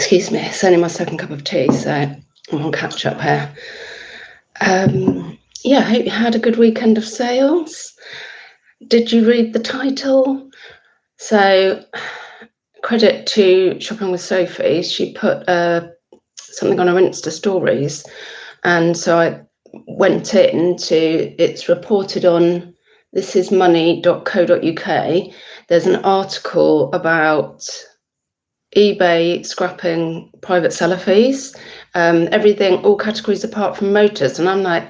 Excuse me, it's only my second cup of tea, so I'm on catch up here. I hope you had a good weekend of sales. Did you read the title? So, credit to Shopping with Sophie. She put something on her Insta stories, and so I went it's reported on thisismoney.co.uk. There's an article about eBay scrapping private seller fees, everything, all categories apart from motors. And I'm like,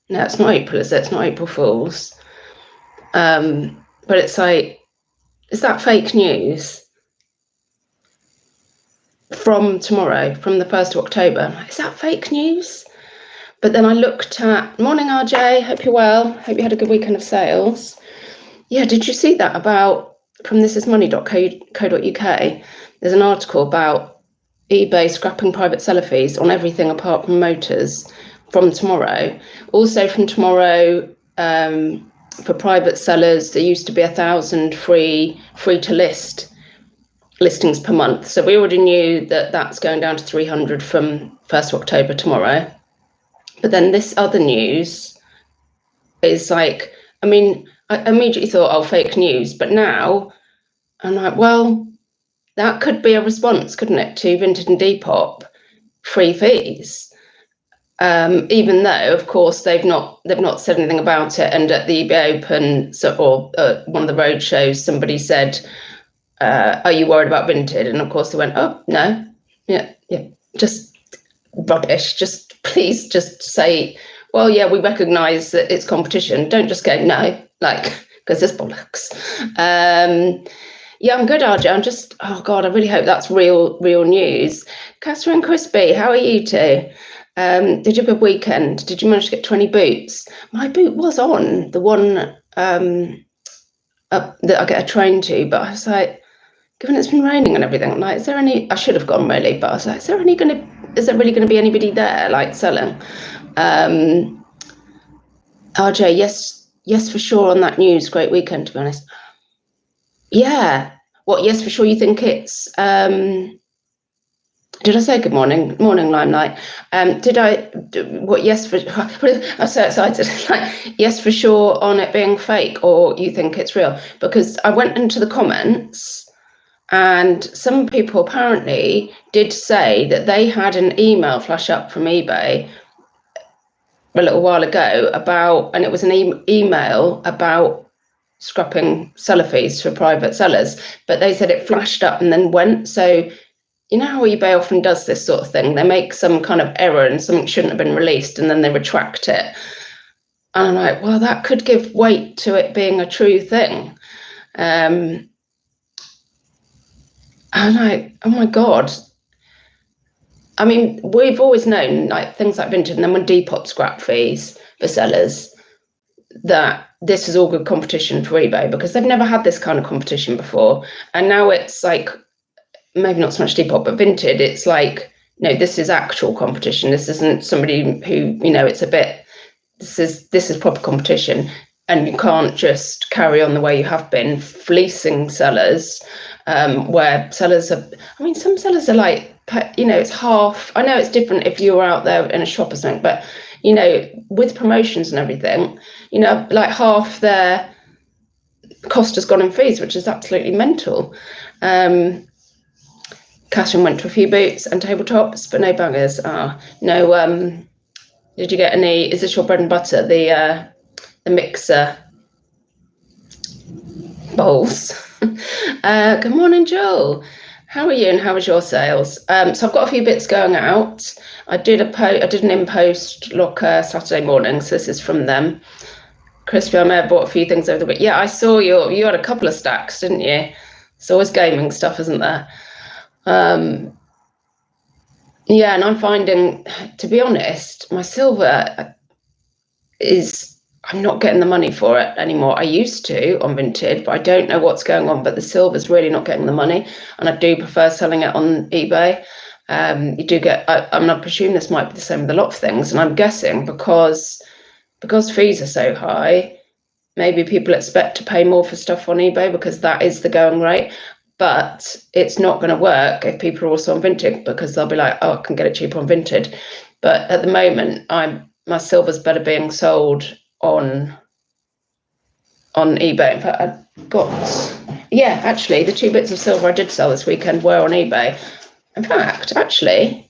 no, it's not April, is it? It's not April Fool's. But it's like, is that fake news? From tomorrow, from the 1st of October, is that fake news? But then I looked at, morning RJ, hope you're well, hope you had a good weekend of sales. Yeah, did you see that from thisismoney.co.uk? There's an article about eBay scrapping private seller fees on everything apart from motors from tomorrow. Also from tomorrow, for private sellers, there used to be 1,000 free to list listings per month. So we already knew that that's going down to 300 from 1st of October tomorrow. But then this other news is like, I immediately thought, oh, fake news. But now I'm like, well, that could be a response, couldn't it, to Vinted and Depop free fees? Even though, of course, they've not said anything about it. And at the eBay Open, one of the road shows, somebody said, "Are you worried about Vinted?" And of course, they went, "Oh no, yeah, just rubbish. Just please, just say, well, yeah, we recognise that it's competition. Don't just go no, because it's bollocks." Yeah, I'm good, RJ. I'm just, oh God, I really hope that's real news. Catherine Crispy, how are you two? Did you have a good weekend? Did you manage to get 20 boots? My boot was on, the one that I get a train to, but I was like, given it's been raining and everything, I'm like, is there any, I should have gone really, but I was like, is there really going to be anybody there, selling? RJ, yes, for sure on that news. Great weekend, to be honest. Yeah. What? Yes, for sure. You think it's? Did I say good morning? Morning, Limelight. Did I? What? Yes, for. I'm so excited. Yes, for sure on it being fake, or you think it's real? Because I went into the comments, and some people apparently did say that they had an email flash up from eBay a little while ago and it was an email about scrapping seller fees for private sellers, but they said it flashed up and then went. So you know how eBay often does this sort of thing? They make some kind of error and something shouldn't have been released and then they retract it. And I'm like, well, that could give weight to it being a true thing. And I'm like, oh my God. I mean, we've always known things like Vinted and then when Depop scrap fees for sellers, that this is all good competition for eBay because they've never had this kind of competition before. And now it's maybe not so much Depop, but Vinted, it's no, this is actual competition. This isn't somebody who, it's a bit, this is proper competition. And you can't just carry on the way you have been, fleecing sellers, where sellers are, some sellers are it's half, I know it's different if you're out there in a shop or something, but with promotions and everything, half their cost has gone in fees, which is absolutely mental. Catherine went to a few boots and tabletops, but no bangers. No. Did you get any? Is this your bread and butter? The mixer bowls. Good morning, Joel. How are you and how was your sales? So I've got a few bits going out. I did an in-post locker Saturday morning, so this is from them. Crispy, I may have bought a few things over the week. Yeah, I saw you had a couple of stacks, didn't you? It's always gaming stuff, isn't there? Yeah, and I'm finding, to be honest, my silver I'm not getting the money for it anymore. I used to on Vinted, but I don't know what's going on. But the silver's really not getting the money, and I do prefer selling it on eBay. You do get. I presume this might be the same with a lot of things, and I'm guessing because fees are so high, maybe people expect to pay more for stuff on eBay because that is the going rate. but it's not going to work if people are also on Vinted, because they'll be like, oh, I can get it cheaper on Vinted. But at the moment, my silver's better being sold on eBay. In fact, actually, the 2 bits of silver I did sell this weekend were on eBay. In fact, actually,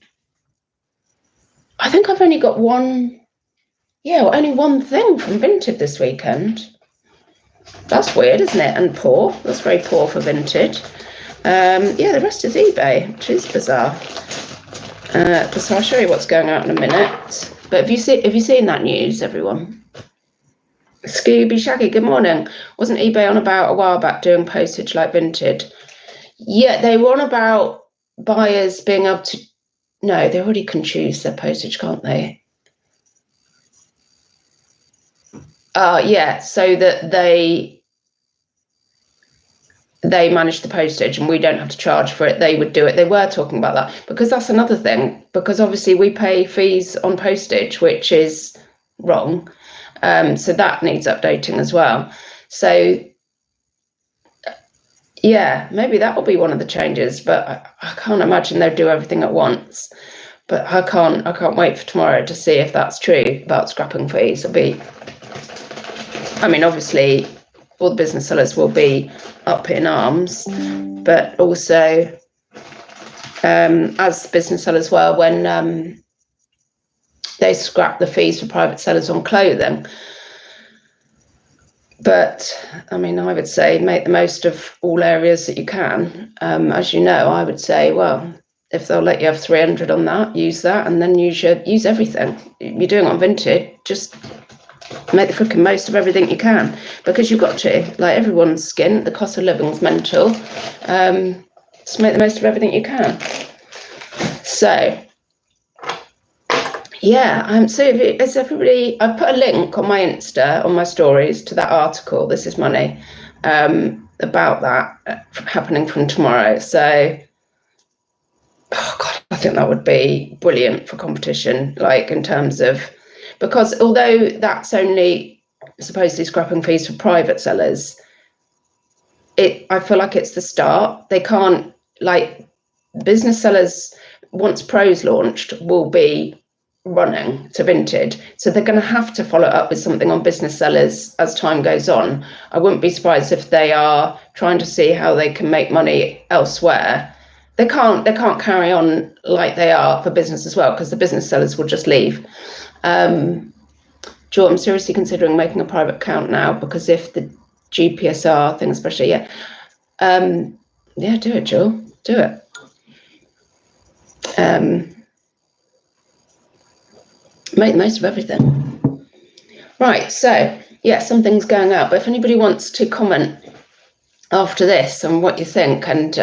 I think I've only got only one thing from Vinted this weekend. That's weird, isn't it? And poor. That's very poor for Vinted. The rest is eBay, which is bizarre. So I'll show you what's going out in a minute. But have you seen that news, everyone? Scooby Shaggy, good morning. Wasn't eBay on about a while back doing postage like Vinted? Yeah, they were on about buyers being able to. No, they already can choose their postage, can't they? So that they manage the postage and we don't have to charge for it. They would do it. They were talking about that, because that's another thing, because obviously we pay fees on postage, which is wrong. So that needs updating as well. So maybe that will be one of the changes, but I can't imagine they'll do everything at once. But I can't wait for tomorrow to see if that's true about scrapping fees. Obviously all the business sellers will be up in arms, but also as business sellers were when they scrap the fees for private sellers on clothing. But I would say make the most of all areas that you can. As you know, I would say, well, if they'll let you have 300 on that, use that, and then use everything. You're doing it on Vinted, just make the freaking most of everything you can, because you've got to. Like, everyone's skin, the cost of living's mental. Just make the most of everything you can. So, so is everybody, I've put a link on my Insta, on my stories, to that article, This Is Money, about that happening from tomorrow. So, I think that would be brilliant for competition, like in terms of, because although that's only supposedly scrapping fees for private sellers, I feel like it's the start. They can't, like, business sellers, once Pro's launched, will be running to Vinted, so they're going to have to follow up with something on business sellers as time goes on. I wouldn't be surprised if they are trying to see how they can make money elsewhere. They can't carry on like they are for business as well, because the business sellers will just leave. Joel, I'm seriously considering making a private account now, because if the GPSR thing especially, do it, Joel, do it. Make the most of everything. Right, so something's going out, but if anybody wants to comment after this on what you think and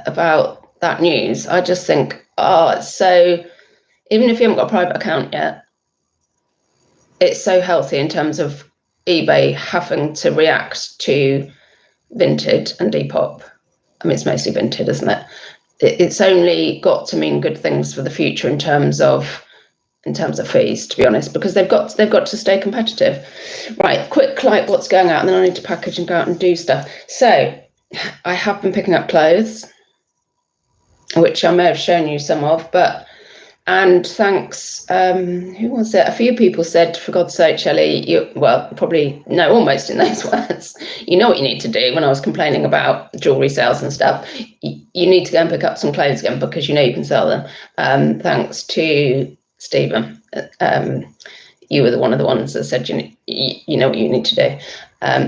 about that news, I just think, so even if you haven't got a private account yet, it's so healthy in terms of eBay having to react to Vinted and Depop. It's mostly Vinted, isn't it? It's only got to mean good things for the future in terms of fees, to be honest, because they've got to stay competitive. Right, quick, like, what's going out, and then I need to package and go out and do stuff. So I have been picking up clothes, which I may have shown you some of, and thanks, who was it? A few people said, for God's sake, Shelley, probably, no, almost in those words, you know what you need to do when I was complaining about jewellery sales and stuff. You need to go and pick up some clothes again, because you know you can sell them. Thanks to Stephen. You were one of the ones that said, you know what you need to do.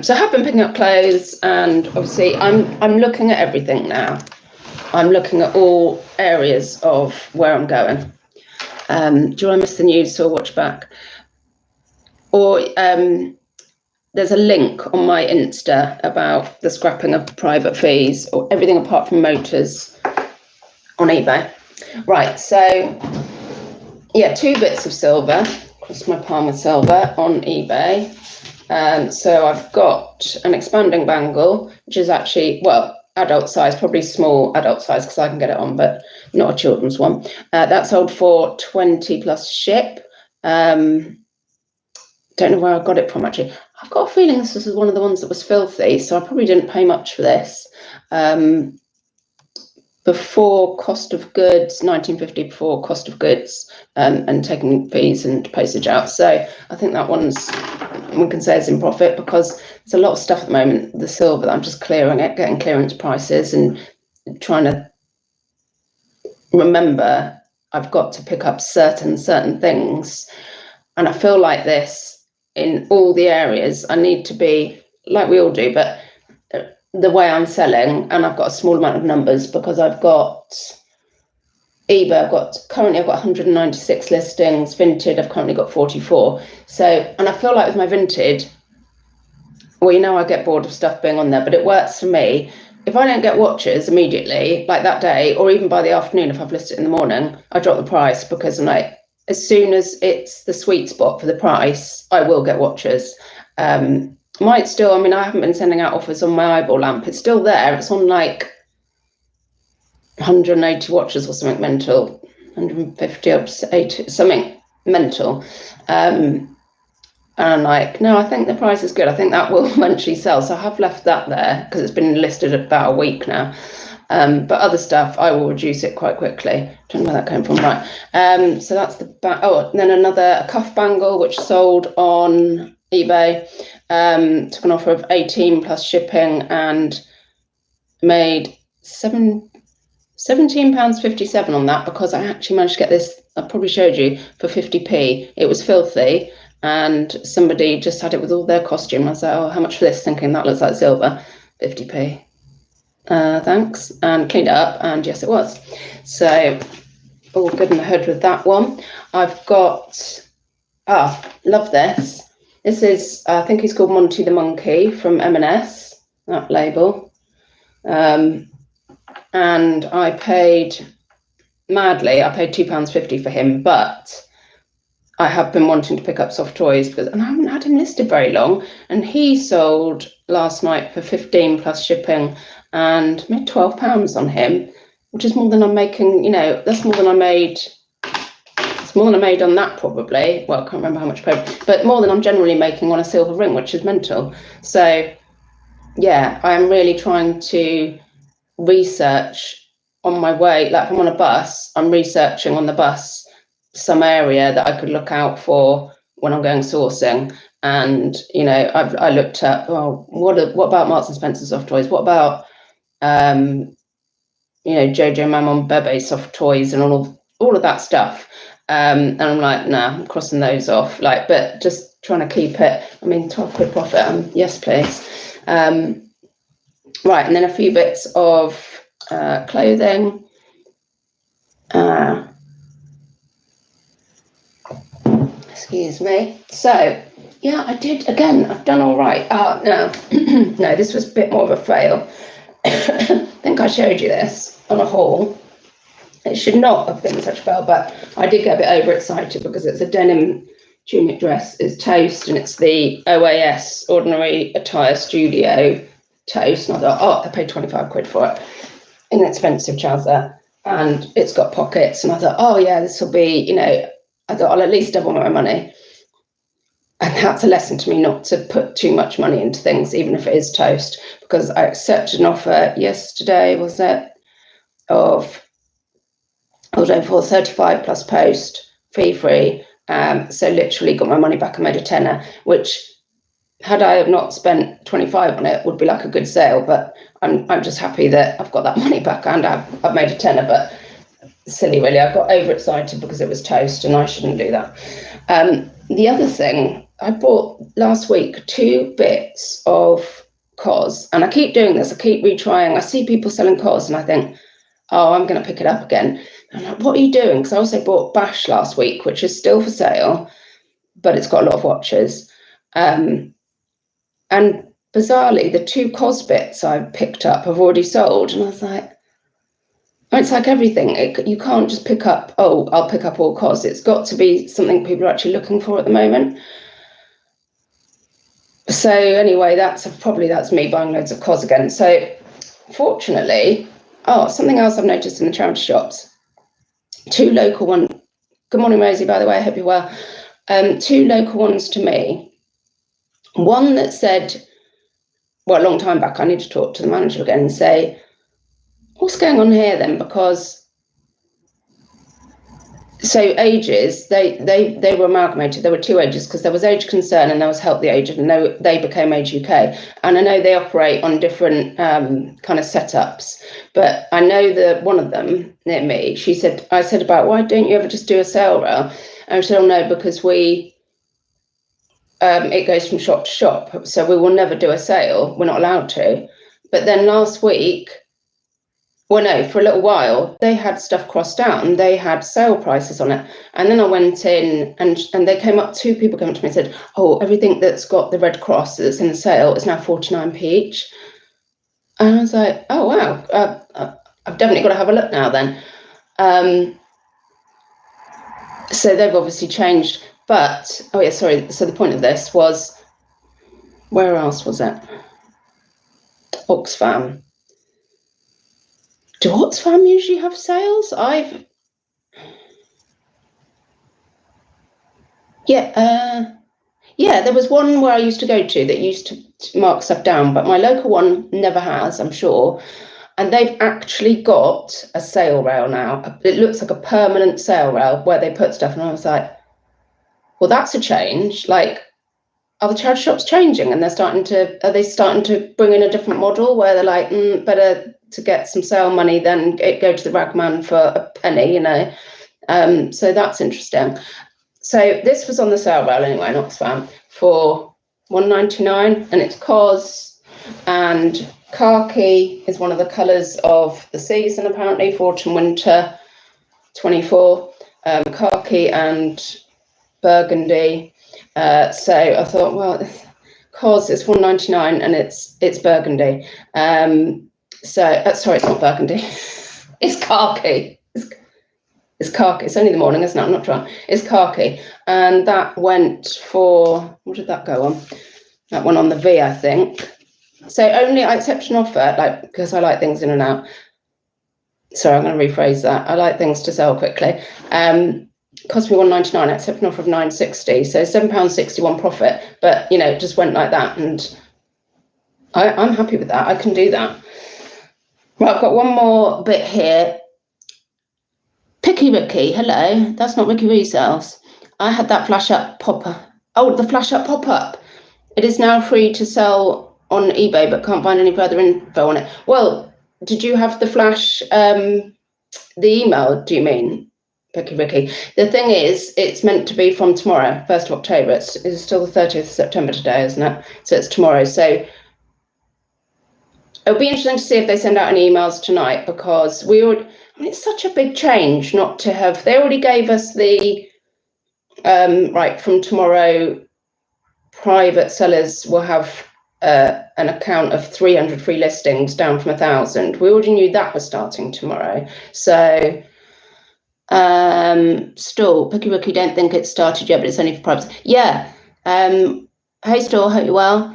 So I have been picking up clothes, and obviously I'm looking at everything now. I'm looking at all areas of where I'm going. Do you want to miss the news, so I'll watch back? Or there's a link on my Insta about the scrapping of private fees, or everything apart from motors, on eBay. Right, so 2 bits of silver, across my palm with silver, on eBay. So I've got an expanding bangle, which is actually, adult size, probably small adult size, because I can get it on, but not a children's one. That sold for 20 plus ship. Don't know where I got it from, actually. I've got a feeling this was one of the ones that was filthy, so I probably didn't pay much for this. before cost of goods, 1950 before cost of goods, and taking fees and postage out. So I think that one's, we can say, is in profit, because there's a lot of stuff at the moment, the silver, that I'm just clearing it, getting clearance prices and trying to remember I've got to pick up certain things. And I feel like this in all the areas. I need to be, like we all do, but the way I'm selling, and I've got a small amount of numbers, because I've got eBay, currently I've got 196 listings. Vinted, I've currently got 44. So, and I feel like with my Vinted, well, you know, I get bored of stuff being on there, but it works for me. If I don't get watches immediately, like that day, or even by the afternoon, if I've listed it in the morning, I drop the price, because I'm like, as soon as it's the sweet spot for the price, I will get watches. Might still, I mean, I haven't been sending out offers on my eyeball lamp. It's still there. It's on like 180 watches or something mental, 150 up to 80, something mental. And I'm like, no, I think the price is good. I think that will eventually sell. So I have left that there, because it's been listed about a week now. But other stuff, I will reduce it quite quickly. Don't know where that came from. Right. So that's the and then a cuff bangle, which sold on eBay. Took an offer of 18 plus shipping and made £17.57 on that, because I actually managed to get this, I probably showed you, for 50p. It was filthy, and somebody just had it with all their costume. I was like, oh, how much for this? Thinking that looks like silver. 50p. Thanks. And cleaned it up, and yes, it was. So all good in the hood with that one. I've got, love this. This is, I think he's called Monty the Monkey from M&S, that label. And I paid £2.50 for him, but I have been wanting to pick up soft toys, and I haven't had him listed very long. And he sold last night for 15 plus shipping, and made £12 on him, which is more than I'm making, you know, that's more than I made. It's more than I made on that, probably. Well, I can't remember how much I paid, but more than I'm generally making on a silver ring, which is mental. So yeah, I'm really trying to research on my way. Like if I'm on a bus, I'm researching on the bus some area that I could look out for when I'm going sourcing. And, you know, I looked at, well, what about Marks and Spencer soft toys? What about, you know, Jojo Maman Bebe soft toys and all of that stuff. And I'm like, nah, I'm crossing those off. Like, but just trying to keep it. I mean, 12 quid profit. Yes, please. Right, and then a few bits of clothing. Excuse me. So, yeah, I did, again, I've done all right. No, no, this was a bit more of a fail. I think I showed you this on a haul. It should not have been such a fail, but I did get a bit overexcited because it's a denim tunic dress. It's toast, and it's the OAS, Ordinary Attire Studio toast. And I thought, oh, I paid 25 quid for it. Inexpensive trouser. And it's got pockets. And I thought, oh, yeah, this will be, you know, I thought I'll at least double my money. And that's a lesson to me, not to put too much money into things, even if it is toast, because I accepted an offer yesterday, was it, of, hold on, for 35 plus post, fee free. So literally got my money back and made a tenner, which had I have not spent 25 on it would be like a good sale. But I'm just happy that I've got that money back and I've made a tenner. But silly, really, I got overexcited because it was toast, and I shouldn't do that. The other thing, I bought last week 2 bits of COS, and I keep doing this. I keep retrying. I see people selling COS, and I think, oh, I'm going to pick it up again. And I'm like, what are you doing? Because I also bought Bash last week, which is still for sale, but it's got a lot of watches. And bizarrely, the 2 COS bits I picked up have already sold. And I was like, it's like everything. You can't just pick up, oh, I'll pick up all COS. It's got to be something people are actually looking for at the moment. So anyway, that's me buying loads of COS again. So fortunately, something else I've noticed in the charity shops. 2 local ones. Good morning, Rosie, by the way. I hope you're well. 2 local ones to me. One that said, well, a long time back, I need to talk to the manager again and say, what's going on here then? Because so ages, they were amalgamated. There were two ages because there was Age Concern and there was Help the Aged, and they became Age UK. And I know they operate on different kind of setups. But I know that one of them near me, I said about, why don't you ever just do a sale rail? And she said, oh no, because it goes from shop to shop, so we will never do a sale. We're not allowed to. But then last week, well, no, for a little while, they had stuff crossed out and they had sale prices on it. And then I went in and they came up, two people came up to me and said, oh, everything that's got the red cross that's in the sale is now 49p each. And I was like, oh, wow, I've definitely got to have a look now then. So they've obviously changed. But, oh yeah, sorry. So the point of this was, where else was it? Oxfam. Do Oxfam usually have sales? Yeah, there was one where I used to go to that used to mark stuff down, but my local one never has, I'm sure. And they've actually got a sale rail now. It looks like a permanent sale rail where they put stuff. And I was like, well, that's a change. Like, are the charity shops changing? And are they starting to bring in a different model where they're like, better to get some sale money than go to the ragman for a penny, you know? So that's interesting. So this was on the sale rail anyway, not Oxfam, for £1.99, and it's COS, and khaki is one of the colours of the season, apparently, for autumn winter 24. Khaki and burgundy. So I thought, well, COS is £1.99 and it's burgundy. Sorry, it's not burgundy. It's khaki. It's khaki. It's only the morning, isn't it? I'm not trying. It's khaki. And that went for, what did that go on? That went on the V, I think. So only I accept an offer, like, because I like things in and out. Sorry, I'm going to rephrase that. I like things to sell quickly. Cost me £1.99. I accept an offer of £9.60. So £7.61 profit. But, it just went like that. And I'm happy with that. I can do that. Right, I've got one more bit here. Picky Ricky, hello. That's not Ricky Resales. I had that flash up pop-up. Oh, the flash up pop-up. It is now free to sell on eBay, but can't find any further info on it. Well, did you have the flash, the email, do you mean, Picky Ricky? The thing is, it's meant to be from tomorrow, 1st of October. It's still the 30th of September today, isn't it? So it's tomorrow. So it'll be interesting to see if they send out any emails tonight, because it's such a big change not to have. They already gave us the right from tomorrow. Private sellers will have an account of 300 free listings, down from 1,000. We already knew that was starting tomorrow. So Store, Picky Ricky, don't think it's started yet, but it's only for privates. Yeah. Hey Store, hope you're well.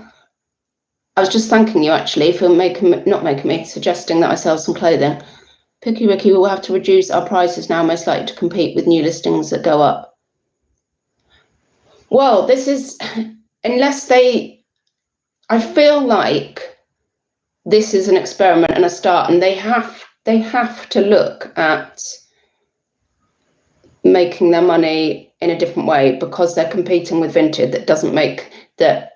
I was just thanking you actually for suggesting that I sell some clothing. Picky Ricky, will have to reduce our prices now, most likely to compete with new listings that go up. Well, this is, I feel like this is an experiment and a start, and they have to look at making their money in a different way, because they're competing with Vinted that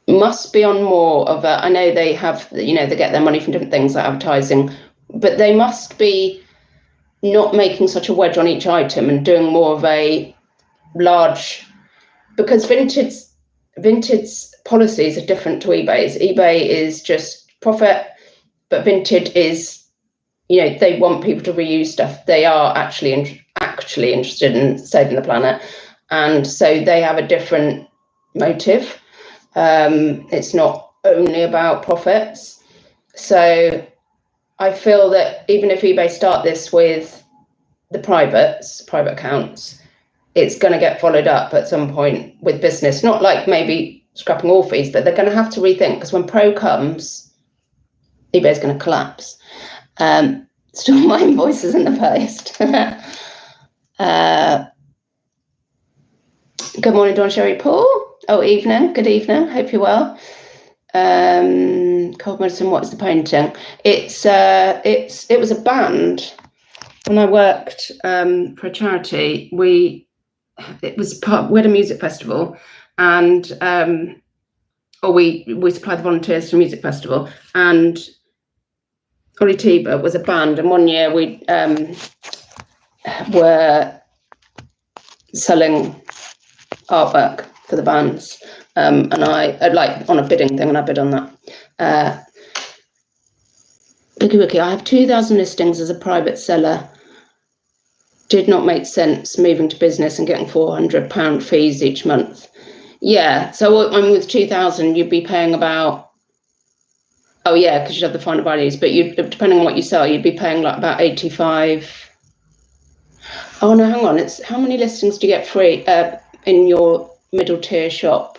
must be on more of a, I know they have, they get their money from different things like advertising, but they must be not making such a wedge on each item and doing more of a large, because Vinted's policies are different to eBay's. eBay is just profit, but Vinted is, they want people to reuse stuff. They are actually interested in saving the planet, and so they have a different motive. It's not only about profits. So I feel that even if eBay start this with the private accounts, it's going to get followed up at some point with business, not like maybe scrapping all fees, but they're going to have to rethink, because when Pro comes, eBay's going to collapse. Still my invoices in the post. Good morning, Dawn Sherry Paul. Oh, evening. Good evening. Hope you're well. Cold Medicine, what is the painting? It was a band. When I worked for a charity, we had a music festival, and we supplied the volunteers for a music festival, and Ollie Tiber was a band, and one year we were selling artwork for the bands, and I like on a bidding thing, and I bid on that. Wiki Wiki, I have 2,000 listings as a private seller. Did not make sense moving to business and getting £400 fees each month. Yeah, so with 2,000, you'd be paying about, oh yeah, because you'd have the final values, but you, depending on what you sell, you'd be paying like about 85. Oh no, hang on, it's how many listings do you get free in your middle tier shop?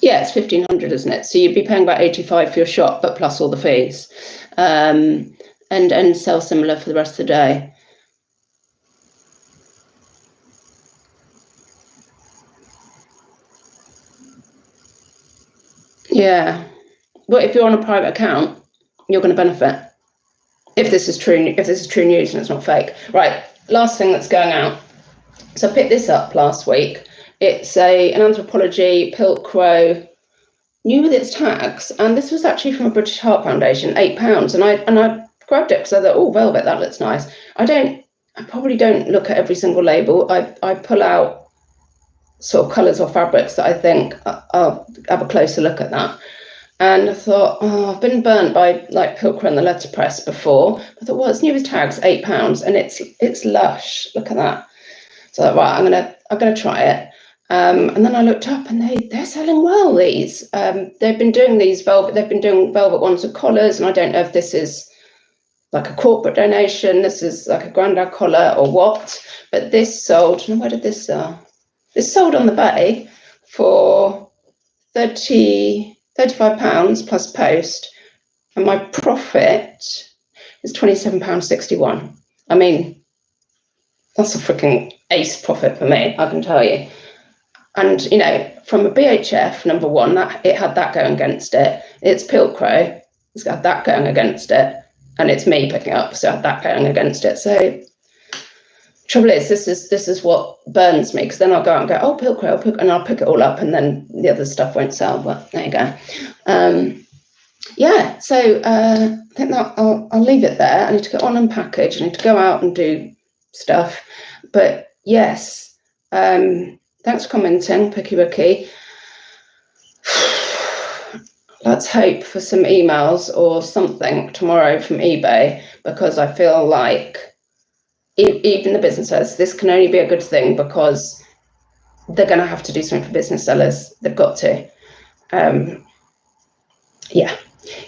Yeah, it's 1,500, isn't it? So you'd be paying about 85 for your shop, but plus all the fees, and sell similar for the rest of the day. Yeah, but if you're on a private account, you're going to benefit. If this is true news and it's not fake. Right, last thing that's going out. So I picked this up last week. It's an Anthropologie Pilcrow, new with its tags, and this was actually from a British Heart Foundation, £8, and I grabbed it because I thought, oh, velvet, that looks nice. I probably don't look at every single label. I pull out sort of colours or fabrics that I think I'll have a closer look at that. And I thought, oh, I've been burnt by like Pilcrow and the letterpress before. I thought, well, it's new with tags, £8, and it's lush. Look at that. So I thought, right, I'm gonna try it. And then I looked up, and they're selling well. These they've been doing these velvet. They've been doing velvet ones with collars, and I don't know if this is like a corporate donation. This is like a grandad collar or what. But this sold. And where did this sell? This sold on the Bay for £35 plus post, and my profit is £27.61. I mean, that's a freaking ace profit for me, I can tell you. And you know, from a BHF number one, that it had that going against it. It's Pilcrow, it's got that going against it, and it's me picking up, so I had that going against it. So trouble is, this is what burns me, because then I'll go out and go, oh, Pilcrow, and I'll pick it all up, and then the other stuff won't sell. But there you go. Yeah, so I think that I'll leave it there. I need to go on and package. I need to go out and do stuff. But yes, thanks for commenting, Picky Wiki. Let's hope for some emails or something tomorrow from eBay, because I feel like even the businesses, this can only be a good thing, because they're going to have to do something for business sellers. They've got to.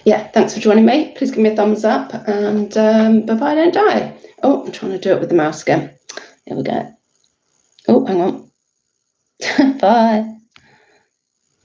Yeah, thanks for joining me. Please give me a thumbs up, and bye-bye, don't die. Oh, I'm trying to do it with the mouse again. There we go. Oh, hang on. Bye.